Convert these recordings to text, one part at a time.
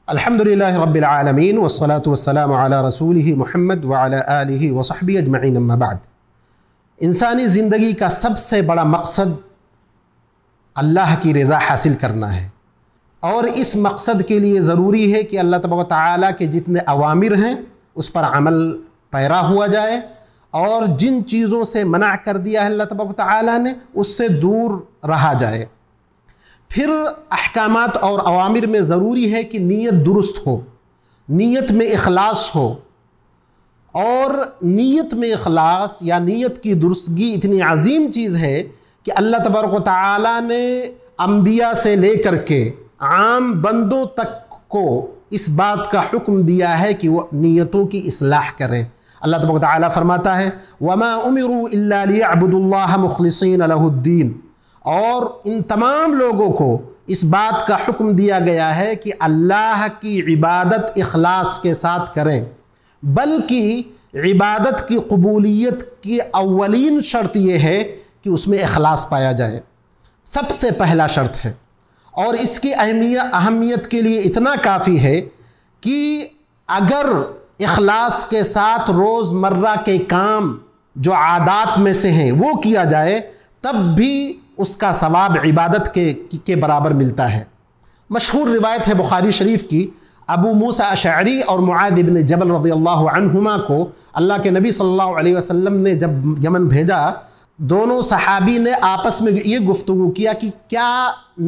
الحمدللہ رب العالمین والصلاة والسلام علی رسولہ محمد وعلی آلہ وصحبہ اجمعین اما بعد۔ انسانی زندگی کا سب سے بڑا مقصد اللہ کی رضا حاصل کرنا ہے، اور اس مقصد کے لیے ضروری ہے کہ اللہ تبارک و تعالیٰ کے جتنے اوامر ہیں اس پر عمل پیرا ہوا جائے، اور جن چیزوں سے منع کر دیا ہے اللہ تبارک و تعالیٰ نے اس سے دور رہا جائے۔ پھر احکامات اور اوامر میں ضروری ہے کہ نیت درست ہو، نیت میں اخلاص ہو، اور نیت میں اخلاص یا نیت کی درستگی اتنی عظیم چیز ہے کہ اللہ تبارک و تعالیٰ نے انبیاء سے لے کر کے عام بندوں تک کو اس بات کا حکم دیا ہے کہ وہ نیتوں کی اصلاح کریں۔ اللہ تبارک و تعالیٰ فرماتا ہے وَمَا أُمِرُوا إِلَّا لِيَعْبُدُوا اللَّهَ مُخْلِصِينَ لَهُ الدِّينَ، اور ان تمام لوگوں کو اس بات کا حکم دیا گیا ہے کہ اللہ کی عبادت اخلاص کے ساتھ کریں، بلکہ عبادت کی قبولیت کی اولین شرط یہ ہے کہ اس میں اخلاص پایا جائے، سب سے پہلا شرط ہے۔ اور اس کی اہمیت کے لیے اتنا کافی ہے کہ اگر اخلاص کے ساتھ روزمرہ کے کام جو عادات میں سے ہیں وہ کیا جائے تب بھی اس کا ثواب عبادت کے برابر ملتا ہے۔ مشہور روایت ہے بخاری شریف کی، ابو موسیٰ اشعری اور معاذ بن جبل رضی اللہ عنہما کو اللہ کے نبی صلی اللہ علیہ وسلم نے جب یمن بھیجا، دونوں صحابی نے آپس میں یہ گفتگو کیا کہ کیا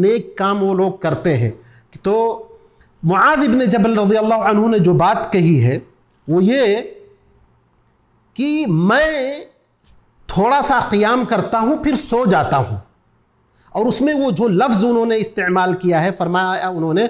نیک کام وہ لوگ کرتے ہیں۔ تو معاذ بن جبل رضی اللہ عنہ نے جو بات کہی ہے وہ یہ کہ میں تھوڑا سا قیام کرتا ہوں پھر سو جاتا ہوں، اور اس میں وہ جو لفظ انہوں نے استعمال کیا ہے، فرمایا انہوں نے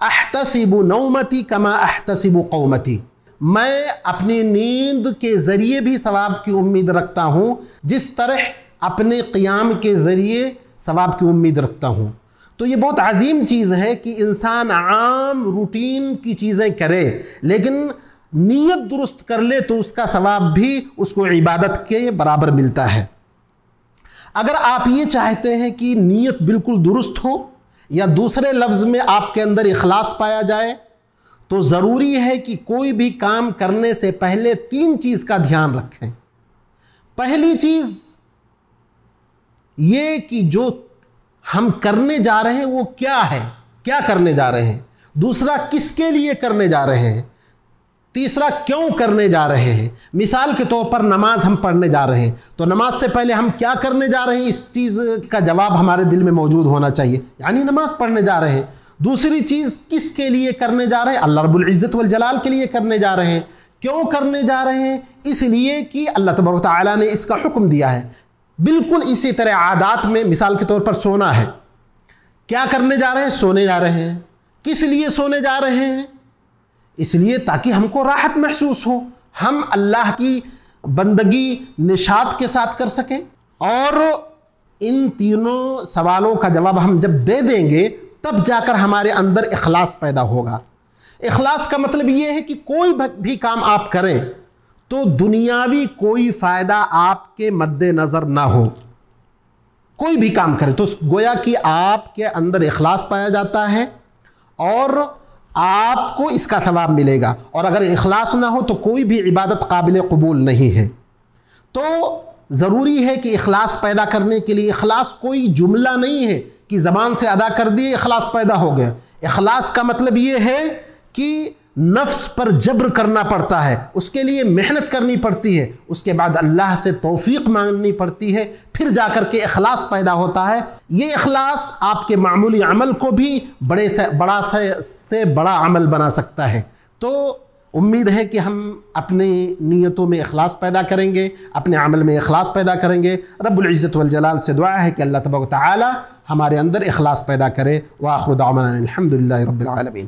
احتسب نومتی کما احتسب قومتی، میں اپنی نیند کے ذریعے بھی ثواب کی امید رکھتا ہوں جس طرح اپنے قیام کے ذریعے ثواب کی امید رکھتا ہوں۔ تو یہ بہت عظیم چیز ہے کہ انسان عام روٹین کی چیزیں کرے لیکن نیت درست کر لے تو اس کا ثواب بھی اس کو عبادت کے برابر ملتا ہے۔ اگر آپ یہ چاہتے ہیں کہ نیت بالکل درست ہو یا دوسرے لفظ میں آپ کے اندر اخلاص پایا جائے تو ضروری ہے کہ کوئی بھی کام کرنے سے پہلے 3 چیز کا دھیان رکھیں۔ پہلی چیز یہ کہ جو ہم کرنے جا رہے ہیں وہ کیا ہے، کیا کرنے جا رہے ہیں۔ دوسرا کس کے لیے کرنے جا رہے ہیں۔ تیسرا کیوں کرنے جا رہے ہیں۔ مثال کے طور پر نماز ہم پڑھنے جا رہے ہیں تو نماز سے پہلے ہم کیا کرنے جا رہے ہیں اس چیز کا جواب ہمارے دل میں موجود ہونا چاہیے، یعنی نماز پڑھنے جا رہے ہیں۔ دوسری چیز کس کے لیے کرنے جا رہے ہیں، اللہ رب العزت والجلال کے لیے کرنے جا رہے ہیں۔ کیوں کرنے جا رہے ہیں، اس لیے کہ اللہ تبارک و تعالیٰ نے اس کا حکم دیا ہے۔ بالکل اسی طرح عادات میں مثال کے طور پر سونا ہے، کیا کرنے جا رہے ہیں، سونے جا رہے ہیں۔ کس لیے سونے جا رہے ہیں، اس لیے تاکہ ہم کو راحت محسوس ہو، ہم اللہ کی بندگی نشاط کے ساتھ کر سکیں۔ اور ان تینوں سوالوں کا جواب ہم جب دے دیں گے تب جا کر ہمارے اندر اخلاص پیدا ہوگا۔ اخلاص کا مطلب یہ ہے کہ کوئی بھی کام آپ کریں تو دنیاوی کوئی فائدہ آپ کے مد نظر نہ ہو۔ کوئی بھی کام کریں تو گویا کہ آپ کے اندر اخلاص پایا جاتا ہے اور آپ کو اس کا ثواب ملے گا، اور اگر اخلاص نہ ہو تو کوئی بھی عبادت قابل قبول نہیں ہے۔ تو ضروری ہے کہ اخلاص پیدا کرنے کے لیے، اخلاص کوئی جملہ نہیں ہے کہ زبان سے ادا کر دیے اخلاص پیدا ہو گیا۔ اخلاص کا مطلب یہ ہے کہ نفس پر جبر کرنا پڑتا ہے، اس کے لیے محنت کرنی پڑتی ہے، اس کے بعد اللہ سے توفیق مانگنی پڑتی ہے، پھر جا کر کے اخلاص پیدا ہوتا ہے۔ یہ اخلاص آپ کے معمولی عمل کو بھی بڑے سے بڑا عمل بنا سکتا ہے۔ تو امید ہے کہ ہم اپنی نیتوں میں اخلاص پیدا کریں گے، اپنے عمل میں اخلاص پیدا کریں گے۔ رب العزت والجلال سے دعا ہے کہ اللہ تبارک و تعالی ہمارے اندر اخلاص پیدا کرے۔ وآخر دعوانا الحمدللہ رب العالمین۔